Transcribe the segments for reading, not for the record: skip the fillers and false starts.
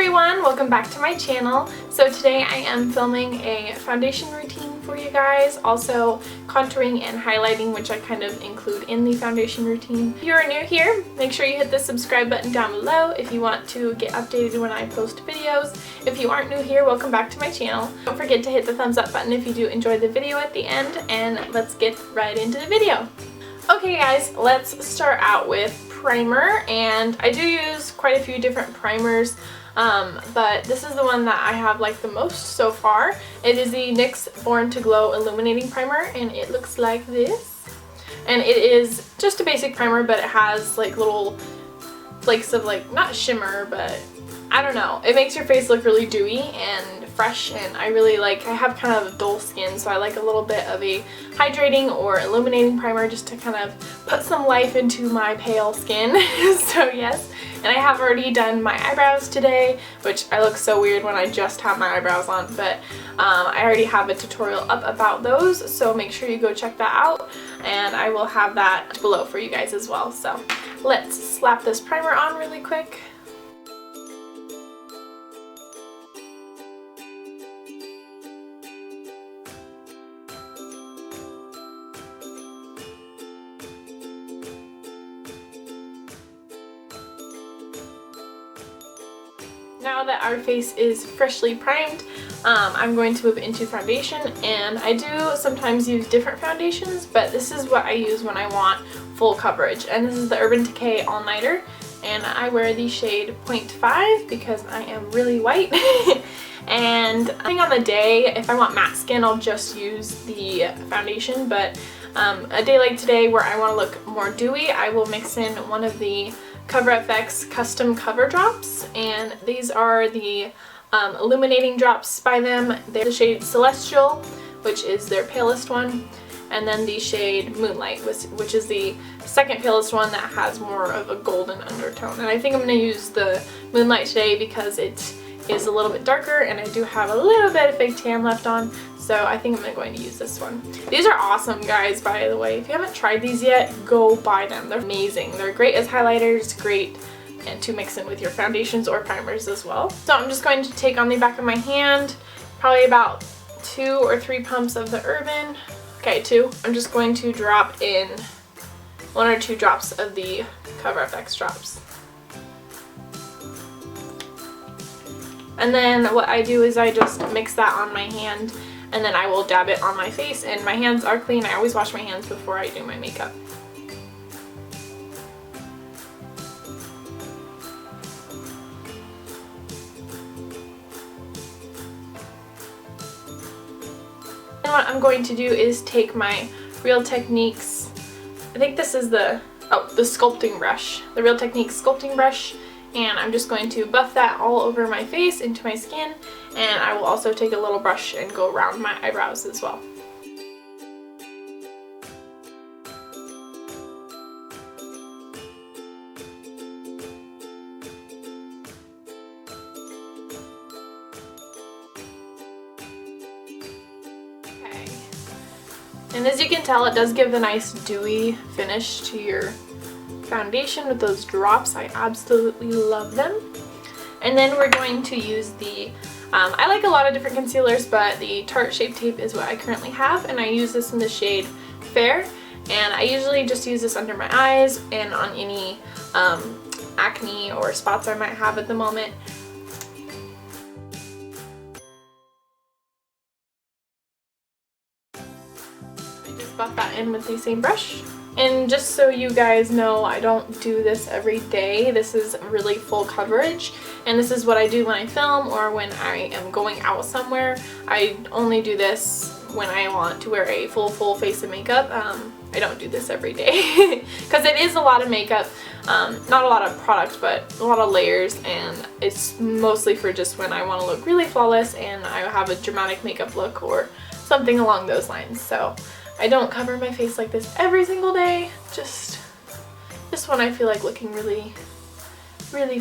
everyone, welcome back to my channel. So today I am filming a foundation routine for you guys, also contouring and highlighting, which I kind of include in the foundation routine. If you are new here, make sure you hit the subscribe button down below if you want to get updated when I post videos. If you aren't new here, welcome back to my channel. Don't forget to hit the thumbs up button if you do enjoy the video at the end, and let's get right into the video. Okay guys, let's start out with primer, and I do use quite a few different primers, but this is the one that I have like the most so far. It is the NYX Born to Glow Illuminating Primer, and it looks like this. And it is just a basic primer, but it has like little flakes of like, not shimmer, but I don't know. It makes your face look really dewy and fresh, and I really like, I have kind of dull skin, so I like a little bit of a hydrating or illuminating primer just to kind of put some life into my pale skin. So yes, and I have already done my eyebrows today, which I look so weird when I just have my eyebrows on, but I already have a tutorial up about those, so make sure you go check that out, and I will have that below for you guys as well. So let's slap this primer on really quick. Now that our face is freshly primed, I'm going to move into foundation, and I do sometimes use different foundations, but this is what I use when I want full coverage, and this is the Urban Decay All Nighter, and I wear the shade 0.5 because I am really white. And depending on the day, if I want matte skin, I'll just use the foundation, but a day like today where I want to look more dewy, I will mix in one of the CoverFX Custom Cover Drops, and these are the illuminating drops by them. They're the shade Celestial, which is their palest one, and then the shade Moonlight, which is the second palest one that has more of a golden undertone. And I think I'm going to use the Moonlight today because it is a little bit darker, and I do have a little bit of fake tan left on, so I think I'm going to use this one. These are awesome, guys, by the way. If you haven't tried these yet, go buy them. They're amazing. They're great as highlighters, great and to mix in with your foundations or primers as well. So I'm just going to take on the back of my hand, probably about 2 or 3 pumps of the Urban. Okay, 2. I'm just going to drop in 1 or 2 drops of the CoverFX drops. And then what I do is I just mix that on my hand, and then I will dab it on my face, and my hands are clean. I always wash my hands before I do my makeup. And what I'm going to do is take my Real Techniques, I think this is the sculpting brush, the Real Techniques sculpting brush, and I'm just going to buff that all over my face, into my skin, and I will also take a little brush and go around my eyebrows as well. Okay. And as you can tell, it does give a nice dewy finish to your foundation with those drops. I absolutely love them. And then we're going to use the I like a lot of different concealers, but the Tarte Shape Tape is what I currently have, and I use this in the shade Fair, and I usually just use this under my eyes and on any acne or spots I might have at the moment. I just buff that in with the same brush. And just so you guys know, I don't do this every day. This is really full coverage, and this is what I do when I film or when I am going out somewhere. I only do this when I want to wear a full face of makeup. I don't do this every day because it is a lot of makeup, not a lot of product, but a lot of layers, and it's mostly for just when I want to look really flawless and I have a dramatic makeup look or something along those lines. So I don't cover my face like this every single day, just when I feel like looking really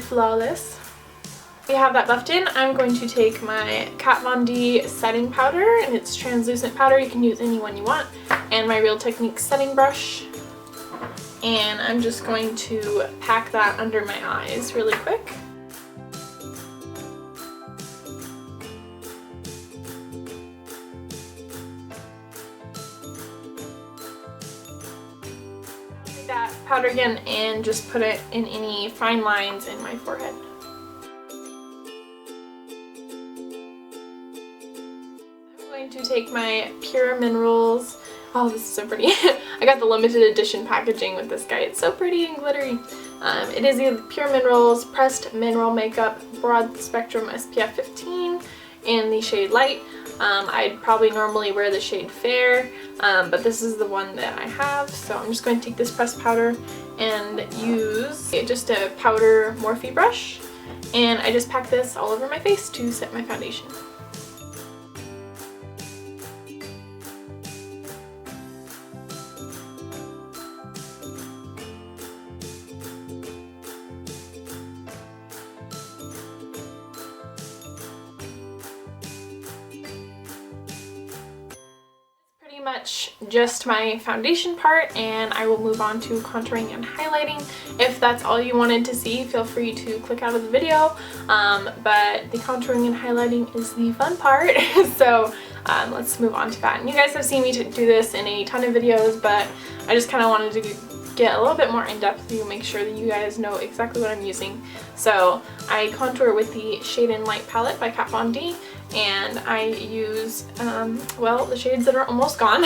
flawless. We have that buffed in. I'm going to take my Kat Von D setting powder, and it's translucent powder. You can use any one you want, and my Real Techniques setting brush, and I'm just going to pack that under my eyes really quick. powder again and just put it in any fine lines in my forehead. I'm going to take my Pure Minerals. Oh, this is so pretty. I got the limited edition packaging with this guy. It's so pretty and glittery. It is the Pure Minerals Pressed Mineral Makeup Broad Spectrum SPF 15 in the shade Light. I'd probably normally wear the shade Fair, but this is the one that I have. So I'm just going to take this pressed powder and use just a powder Morphe brush. And I just pack this all over my face to set my foundation. Much just my foundation part, and I will move on to contouring and highlighting. If that's all you wanted to see, feel free to click out of the video, but the contouring and highlighting is the fun part. So let's move on to that. And you guys have seen me do this in a ton of videos, but I just kind of wanted to get a little bit more in depth to make sure that you guys know exactly what I'm using. So I contour with the Shade and Light palette by Kat Von D, and I use, well, the shades that are almost gone.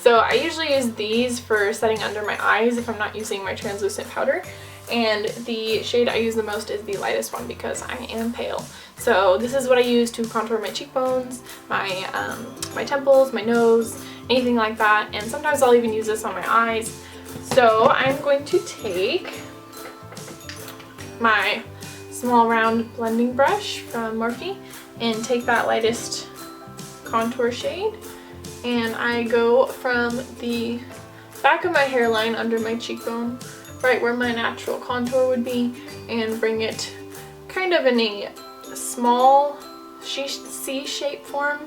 So I usually use these for setting under my eyes if I'm not using my translucent powder. And the shade I use the most is the lightest one because I am pale. So this is what I use to contour my cheekbones, my temples, my nose, anything like that. And sometimes I'll even use this on my eyes. So I'm going to take my small round blending brush from Morphe and take that lightest contour shade, and I go from the back of my hairline under my cheekbone, right where my natural contour would be, and bring it kind of in a small C-shape form,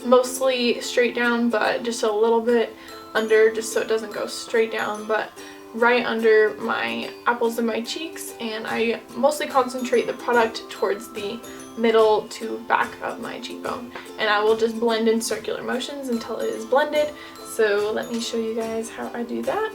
mostly straight down, but just a little bit under, just so it doesn't go straight down, but right under my apples of my cheeks. And I mostly concentrate the product towards the middle to back of my cheekbone, and I will just blend in circular motions until it is blended. So let me show you guys how I do that.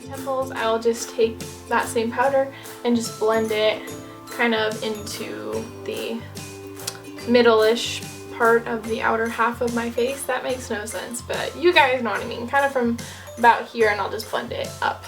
Temples, I'll just take that same powder and just blend it kind of into the middle-ish part of the outer half of my face. That makes no sense, but you guys know what I mean. Kind of from about here, and I'll just blend it up.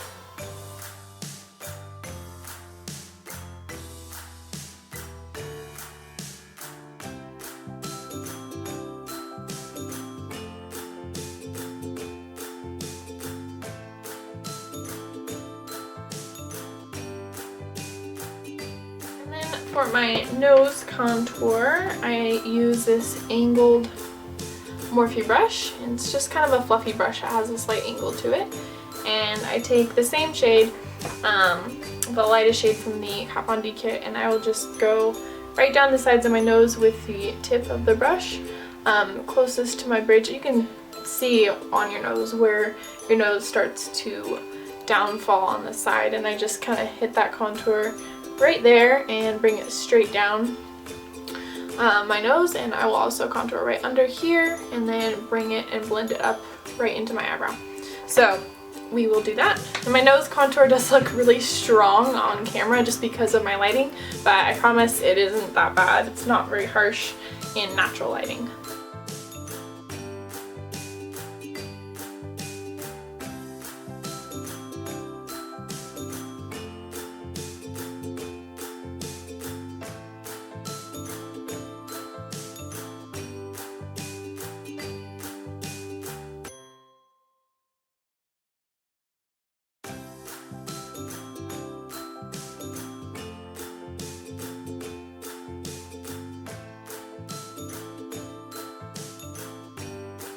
For my nose contour, I use this angled Morphe brush, and it's just kind of a fluffy brush. It has a slight angle to it, and I take the same shade, the lightest shade from the Kat Von D kit, and I will just go right down the sides of my nose with the tip of the brush, closest to my bridge. You can see on your nose where your nose starts to downfall on the side, and I just kind of hit that contour right there and bring it straight down my nose, and I will also contour right under here and then bring it and blend it up right into my eyebrow. So we will do that. And my nose contour does look really strong on camera just because of my lighting, but I promise it isn't that bad. It's not very harsh in natural lighting.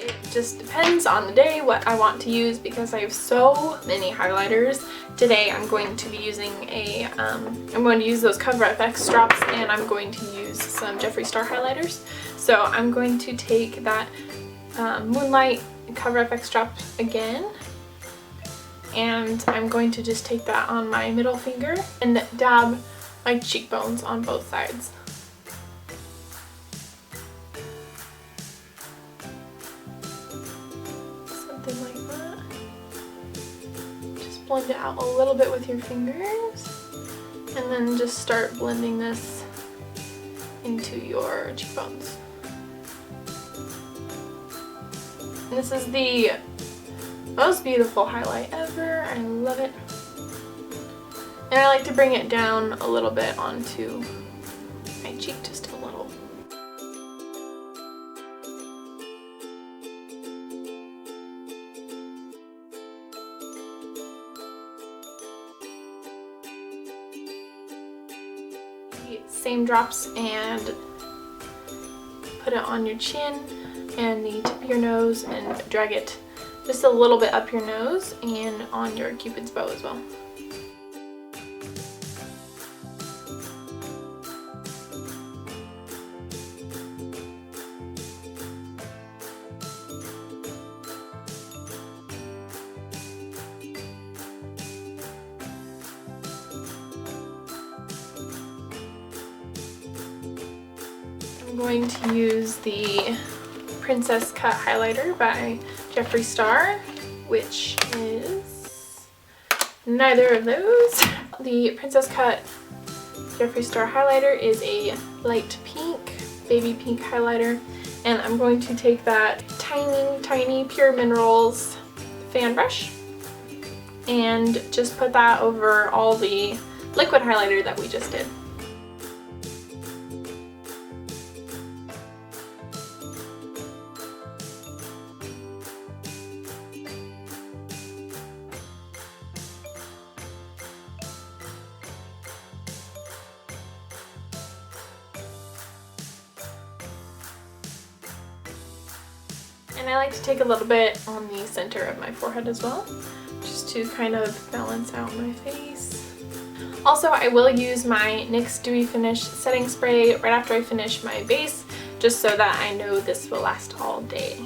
It just depends on the day what I want to use because I have so many highlighters. Today I'm going to be using I'm going to use those Cover FX drops, and I'm going to use some Jeffree Star highlighters. So I'm going to take that Moonlight Cover FX drop again, and I'm going to just take that on my middle finger and dab my cheekbones on both sides. Something like that. Just blend it out a little bit with your fingers, and then just start blending this into your cheekbones. And this is the most beautiful highlight ever. I love it. And I like to bring it down a little bit onto my cheek, just a little. Same drops, and put it on your chin and the tip of your nose, and drag it just a little bit up your nose and on your Cupid's bow as well. I'm going to use the Princess Cut highlighter by Jeffree Star, which is neither of those. The Princess Cut Jeffree Star highlighter is a light pink, baby pink highlighter, and I'm going to take that tiny Pure Minerals fan brush and just put that over all the liquid highlighter that we just did. And I like to take a little bit on the center of my forehead as well, just to kind of balance out my face. Also, I will use my NYX Dewy Finish setting spray right after I finish my base, just so that I know this will last all day.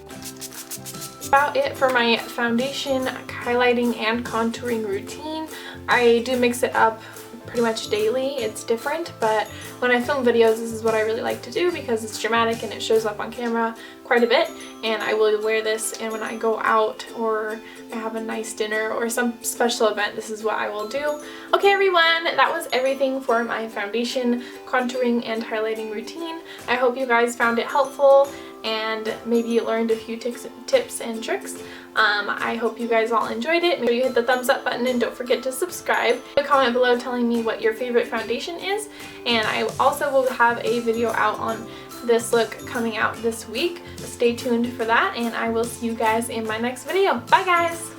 That's about it for my foundation, highlighting, and contouring routine. I do mix it up pretty much daily. It's different, but when I film videos, this is what I really like to do because it's dramatic and it shows up on camera quite a bit, and I will wear this, and when I go out or I have a nice dinner or some special event, this is what I will do. Okay everyone, that was everything for my foundation, contouring, and highlighting routine. I hope you guys found it helpful and maybe you learned a few tips and tricks. I hope you guys all enjoyed it. Make sure you hit the thumbs up button and don't forget to subscribe. Leave a comment below telling me what your favorite foundation is, and I also will have a video out on this look coming out this week. Stay tuned for that, and I will see you guys in my next video. Bye guys!